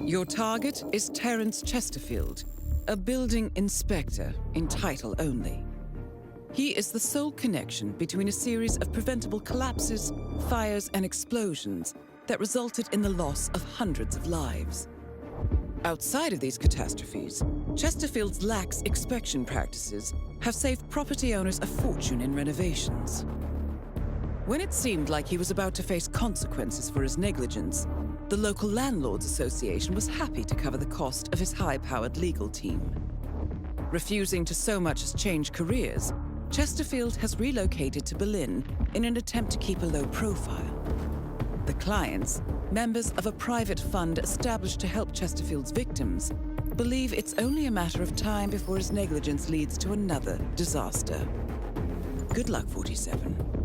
Your target is Terence Chesterfield, a building inspector in title only. He is the sole connection between a series of preventable collapses, fires, and explosions that resulted in the loss of hundreds of lives. Outside of these catastrophes, Chesterfield's lax inspection practices have saved property owners a fortune in renovations. When it seemed like he was about to face consequences for his negligence, the local Landlords Association was happy to cover the cost of his high-powered legal team. Refusing to so much as change careers, Chesterfield has relocated to Berlin in an attempt to keep a low profile. The clients, members of a private fund established to help Chesterfield's victims, believe it's only a matter of time before his negligence leads to another disaster. Good luck, 47.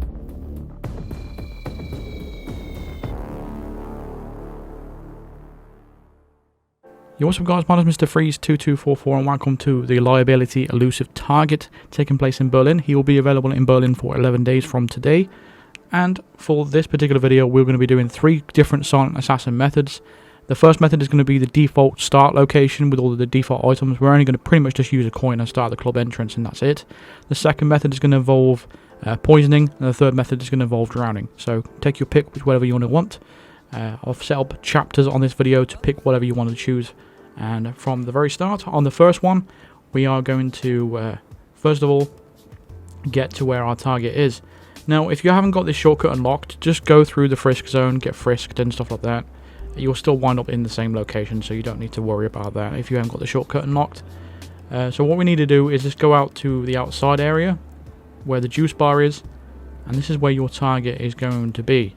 Yo, what's up guys, my name is Mr. Freeze2244 and welcome to the Liability Elusive Target taking place in Berlin. He will be available in Berlin for 11 days from today. And for this particular video, we're going to be doing 3 different silent assassin methods. The first method is going to be the default start location with all of the default items. We're only going to pretty much just use a coin and start the club entrance, and that's it. The second method is going to involve poisoning, and the third method is going to involve drowning. So take your pick, whatever you want. I've set up chapters on this video to pick whatever you want to choose. And from the very start, on the first one, we are going to, first of all, get to where our target is. Now, if you haven't got this shortcut unlocked, just go through the frisk zone, get frisked and stuff like that. You'll still wind up in the same location, so you don't need to worry about that if you haven't got the shortcut unlocked. So what we need to do is just go out to the outside area, where the juice bar is, and this is where your target is going to be.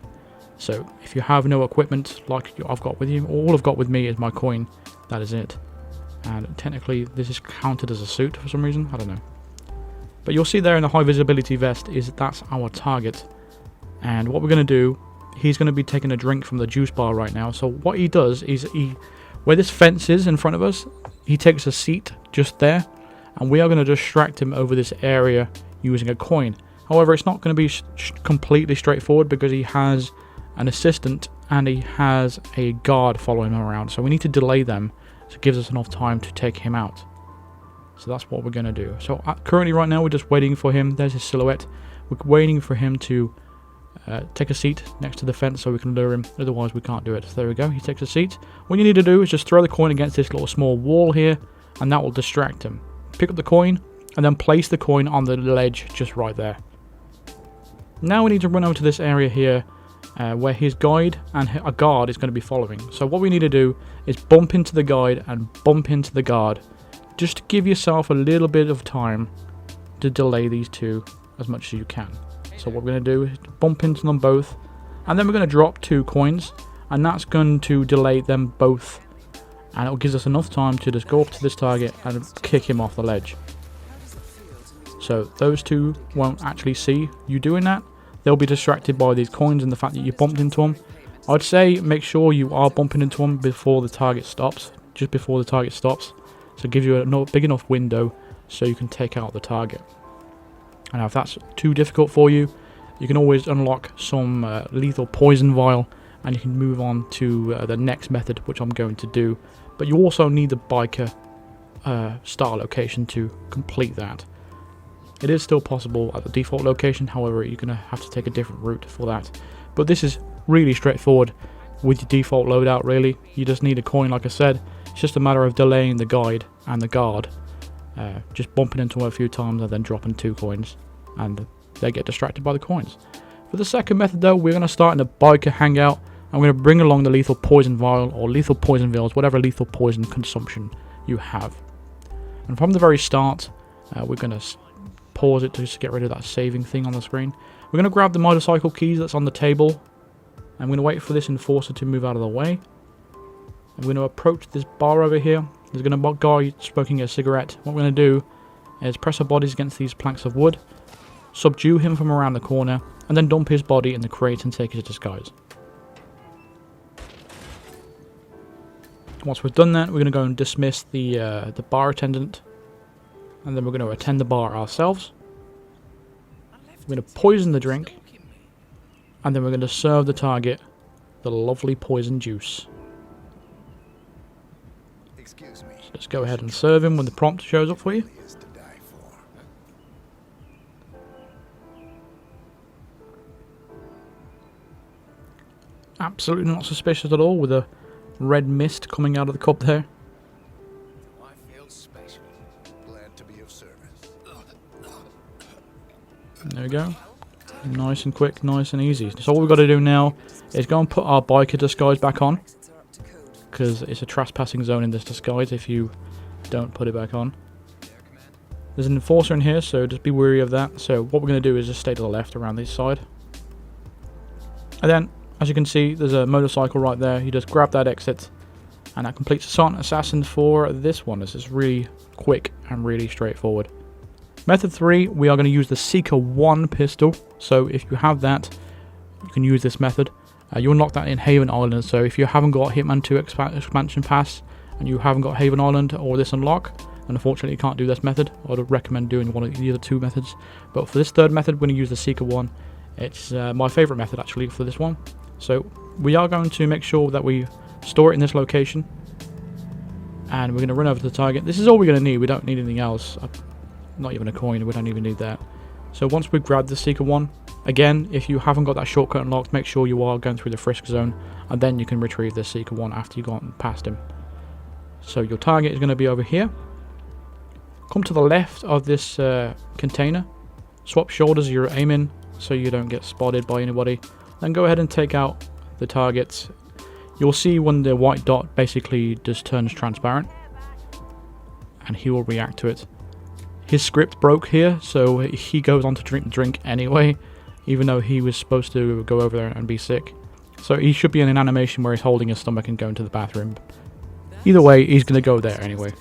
So, if you have no equipment like I've got with you, all I've got with me is my coin. That is it. And technically, this is counted as a suit for some reason. I don't know. But you'll see there in the high visibility vest is that's our target. And what we're going to do, he's going to be taking a drink from the juice bar right now. So what he does is, where this fence is in front of us, he takes a seat just there. And we are going to distract him over this area using a coin. However, it's not going to be completely straightforward because he has an assistant and he has a guard following him around, so we need to delay them so it gives us enough time to take him out. So that's what we're going to do. So currently right now we're just waiting for him. There's his silhouette. We're waiting for him to take a seat next to the fence so we can lure him, otherwise we can't do it. So there we go, he takes a seat. What you need to do is just throw the coin against this little small wall here, and that will distract him. Pick up the coin and then place the coin on the ledge just right there. Now we need to run over to this area here where his guide and a guard is going to be following. So what we need to do is bump into the guide and bump into the guard, just to give yourself a little bit of time to delay these two as much as you can. So what we're going to do is bump into them both, and then we're going to drop 2 coins, and that's going to delay them both, and it gives us enough time to just go up to this target and kick him off the ledge. So those two won't actually see you doing that. They'll be distracted by these coins and the fact that you bumped into them. I'd say make sure you are bumping into them before the target stops, just before the target stops. So it gives you a big enough window so you can take out the target. And if that's too difficult for you, you can always unlock some lethal poison vial and you can move on to the next method, which I'm going to do. But you also need the biker star location to complete that. It is still possible at the default location, however you're going to have to take a different route for that. But this is really straightforward with your default loadout really. You just need a coin like I said. It's just a matter of delaying the guide and the guard. Just bumping into them a few times and then dropping 2 coins. And they get distracted by the coins. For the second method though, we're going to start in the biker hangout. I'm going to bring along the lethal poison vial or lethal poison vials, whatever lethal poison consumption you have. And from the very start, we're going to pause it to just get rid of that saving thing on the screen. We're going to grab the motorcycle keys that's on the table. I'm going to wait for this enforcer to move out of the way. I'm going to approach this bar over here. There's going to be a guy smoking a cigarette. What we're going to do is press our bodies against these planks of wood, subdue him from around the corner, and then dump his body in the crate and take his disguise. Once we've done that, we're going to go and dismiss the bar attendant. And then we're going to attend the bar ourselves. We're going to poison the drink. And then we're going to serve the target the lovely poison juice. So just go ahead and serve him when the prompt shows up for you. Absolutely not suspicious at all with a red mist coming out of the cup there. I feel special. Glad to be of service. There we go. Nice and quick, nice and easy. So all we've got to do now is go and put our biker disguise back on, because it's a trespassing zone in this disguise if you don't put it back on. There's an enforcer in here, so just be wary of that. So what we're going to do is just stay to the left around this side. And then, as you can see, there's a motorcycle right there. You just grab that exit, and that completes the Silent Assassin for this one. This is really quick and really straightforward. Method 3, we are going to use the Seeker 1 pistol. So if you have that, you can use this method. You'll unlock that in Haven Island. So if you haven't got Hitman 2 expansion pass and you haven't got Haven Island or this unlock, then unfortunately you can't do this method. I would recommend doing one of the other two methods. But for this third method, we're going to use the Seeker 1. It's my favourite method actually for this one. So we are going to make sure that we store it in this location. And we're going to run over to the target. This is all we're going to need. We don't need anything else. Not even a coin. We don't even need that. So once we've grabbed the Seeker 1, again, if you haven't got that shortcut unlocked, make sure you are going through the frisk zone, and then you can retrieve the Seeker 1 after you've gone past him. So your target is going to be over here. Come to the left of this container. Swap shoulders as you're aiming so you don't get spotted by anybody. Then go ahead and take out the targets. You'll see when the white dot basically just turns transparent, and he will react to it. His script broke here, so he goes on to drink the drink anyway, even though he was supposed to go over there and be sick. So he should be in an animation where he's holding his stomach and going to the bathroom. Either way, he's going to go there anyway.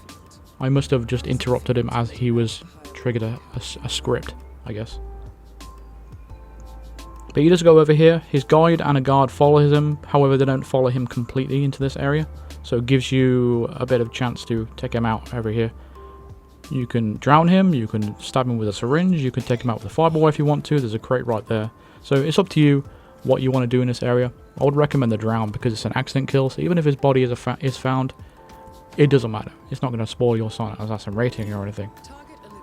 I must have just interrupted him as he was triggered a script, I guess. But you just go over here. His guide and a guard follows him. However, they don't follow him completely into this area. So it gives you a bit of chance to take him out over here. You can drown him, you can stab him with a syringe, you can take him out with a fireball if you want to. There's a crate right there. So it's up to you what you want to do in this area. I would recommend the drown because it's an accident kill. So even if his body is found, it doesn't matter. It's not going to spoil your Silent Assassin rating or anything.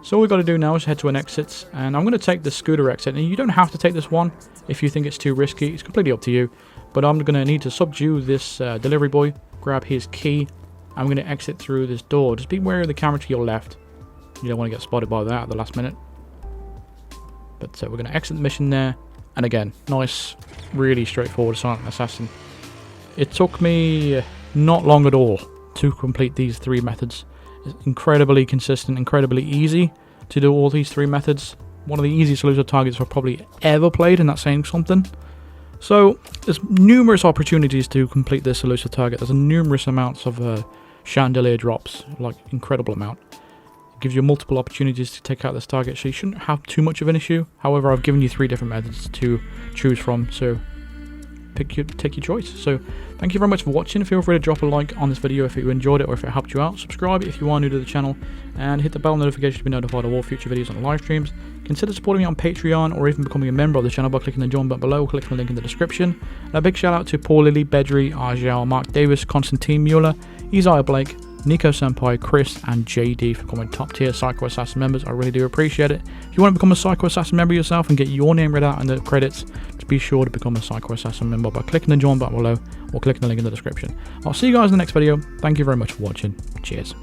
So all we've got to do now is head to an exit. And I'm going to take the scooter exit. And you don't have to take this one if you think it's too risky. It's completely up to you. But I'm going to need to subdue this delivery boy, grab his key. I'm going to exit through this door. Just be wary of the camera to your left. You don't want to get spotted by that at the last minute. But we're going to exit the mission there. And again, nice, really straightforward Silent Assassin. It took me not long at all to complete these three methods. It's incredibly consistent, incredibly easy to do all these three methods. One of the easiest elusive targets I've probably ever played, and that's saying something. So there's numerous opportunities to complete this elusive target. There's numerous amounts of chandelier drops, like incredible amount. Gives you multiple opportunities to take out this target, so you shouldn't have too much of an issue. However, I've given you three different methods to choose from, so take your choice. So thank you very much for watching. Feel free to drop a like on this video if you enjoyed it or if it helped you out. Subscribe if you are new to the channel, and hit the bell notification to be notified of all future videos and live streams. Consider supporting me on Patreon or even becoming a member of the channel by clicking the join button below or clicking the link in the description. And a big shout out to Paul Lilly, Bedri, Arjel, Mark Davis, Constantine Mueller, Isaiah Blake, Nico Senpai, Chris, and JD for becoming top tier Psycho Assassin members. I really do appreciate it. If you want to become a Psycho Assassin member yourself and get your name read out in the credits, just be sure to become a Psycho Assassin member by clicking the join button below or clicking the link in the description. I'll see you guys in the next video. Thank you very much for watching. Cheers.